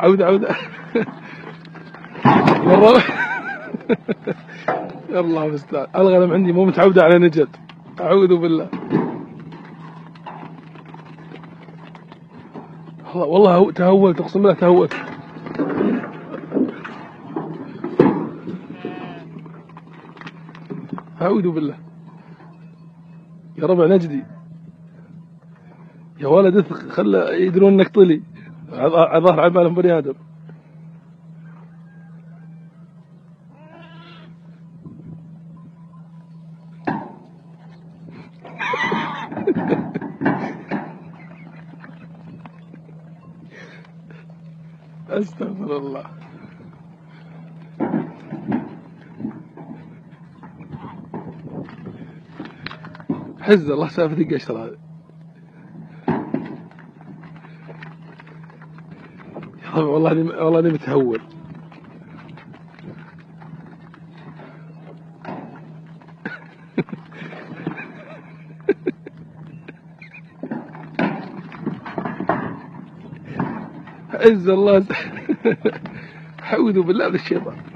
عودة عودة. مرة. الله المستعان، الغنم عندي مو متعودة على نجد، أعوذ بالله. والله تهولت، أقسم بالله تهولت. أعوذ بالله. يا ربع نجدي، يا ولد اثق، خله يدرون انك طلي على ظهر على بالهم بني ادم. استغفر الله. حز الله سالفة القشر هذه. يا رب والله اني متهور. عز الله. أعوذ بالله من الشيطان.